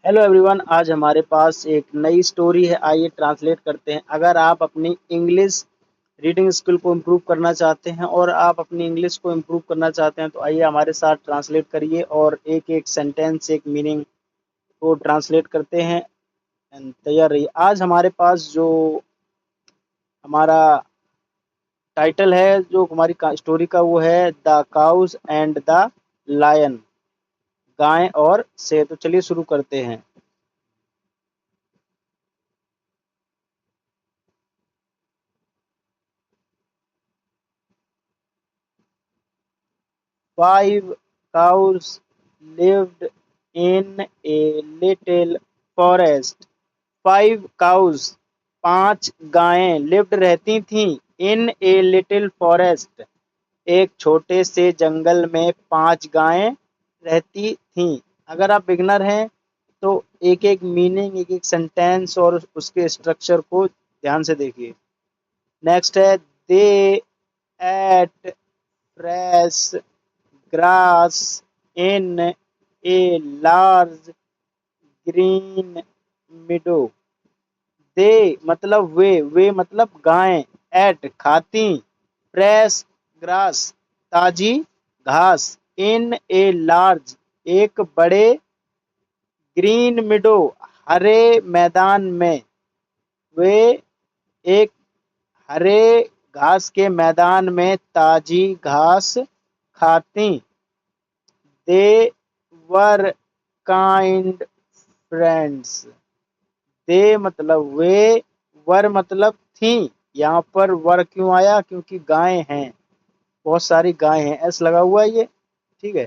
Hello everyone, आज हमारे पास एक नई स्टोरी है। आइए ट्रांसलेट करते हैं। अगर आप अपनी इंग्लिश रीडिंग स्किल को इम्प्रूव करना चाहते हैं और आप अपनी इंग्लिश को इम्प्रूव करना चाहते हैं तो आइए हमारे साथ ट्रांसलेट करिए और एक एक सेंटेंस, एक मीनिंग को ट्रांसलेट करते हैं। तैयार रहिए। आज हमारे पास जो हमारा टाइटल है, जो हमारी स्टोरी का, वो है the cows and the lion, गाय और शेर। तो चलिए शुरू करते हैं। 5 cows lived in a little forest. 5 cows, 5 गायें lived रहती थीं in a little forest, एक छोटे से जंगल में 5 गायें रहती थीं। अगर आप बिगनर हैं तो एक एक मीनिंग, एक एक सेंटेंस और उसके स्ट्रक्चर को ध्यान से देखिए। नेक्स्ट है, they ate fresh grass in a large green meadow. They मतलब वे मतलब गायें, एट खाती, फ्रेश ग्रास ताजी घास, इन ए लार्ज एक बड़े, ग्रीन मिडो हरे मैदान में, वे एक हरे घास के मैदान में ताजी घास खाती। दे वर काइंड फ्रेंड्स। दे मतलब वे, वर मतलब थी। यहाँ पर वर क्यों आया? क्योंकि गायें हैं, बहुत सारी गायें हैं, एस लगा हुआ है ये, ठीक है।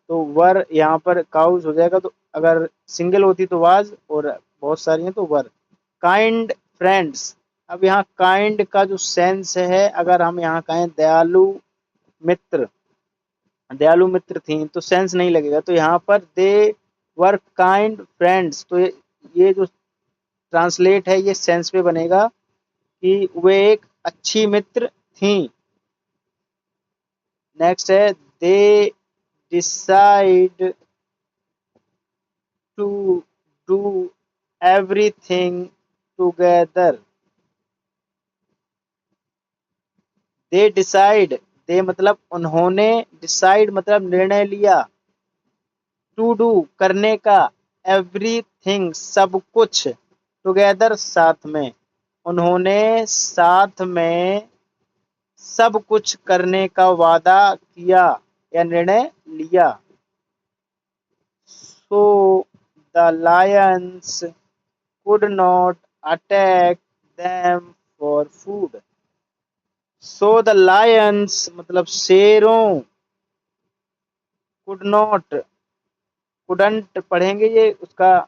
तो वर यहाँ पर काउज हो जाएगा। तो अगर सिंगल होती तो वाज, और बहुत सारी हैं तो वर। Kind friends. अब यहाँ काइंड का जो सेंस है, अगर हम यहाँ कहें दयालु मित्र, दयालु मित्र थी, तो सेंस नहीं लगेगा। तो यहाँ पर दे वर काइंड फ्रेंड्स, तो ये जो ट्रांसलेट है ये सेंस पे बनेगा कि वे एक अच्छी मित्र थी। नेक्स्ट है, they decide to do everything together. They decide, they मतलब उन्होंने, डिसाइड मतलब निर्णय लिया, टू डू करने का, एवरीथिंग सब कुछ, टुगेदर साथ में, उन्होंने साथ में सब कुछ करने का वादा किया या निर्णय लिया। So the Lions could not attack them for food. So the lions मतलब शेरों, कुड नॉट, कुडंट पढ़ेंगे ये, उसका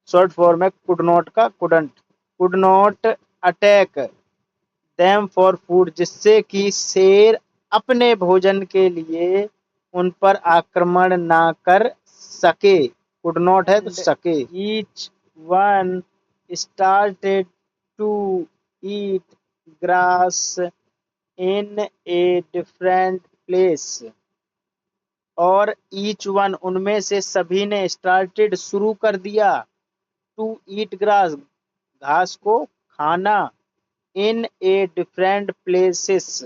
शॉर्ट फॉर्म है कुड नॉट का, could not attack them for food, जिससे कि शेर अपने भोजन के लिए उन पर आक्रमण ना कर सके। कुड नॉट है तो सके। Each one started to eat grass in a different place. और ईच वन उनमें से सभी ने, स्टार्टेड शुरू कर दिया, टू ईट ग्रास घास को खाना, इन ए डिफरेंट प्लेसेस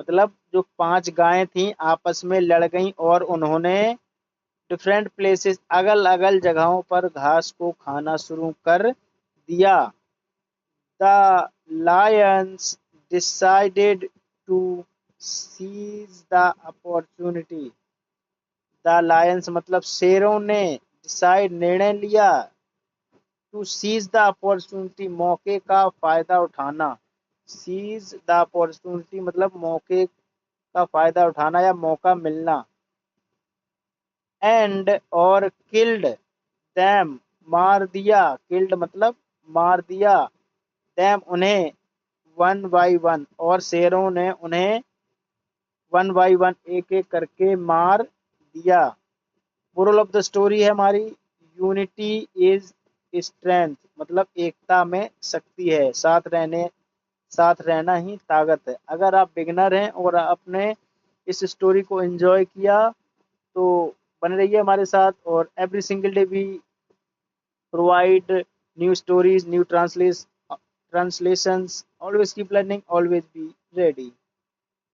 मतलब जो 5 गायें थीं आपस में लड़ गईं और उन्होंने डिफरेंट प्लेसेस अगल अगल जगहों पर घास को खाना शुरू कर दिया। The lions decided to seize the opportunity. The lions मतलब शेरों ने, डिसाइड निर्णय लिया, टू सीज द अपॉर्चुनिटी मौके का फायदा उठाना। सीज द अपॉर्चुनिटी मतलब मौके का फायदा उठाना या मौका मिलना। एंड और किल्ड दैम मार दिया, किल्ड मतलब मार दिया, दैम उन्हें, वन बाई वन और शेरों ने उन्हें वन बाई वन एक एक करके मार दिया। मोरल ऑफ द स्टोरी है हमारी, यूनिटी इज स्ट्रेंथ मतलब एकता में शक्ति है, साथ रहना ही ताकत है। अगर आप बिगनर हैं और आपने इस स्टोरी को एंजॉय किया तो बने रहिए हमारे साथ और every single day we provide new stories, new translations. Always keep learning, always be ready.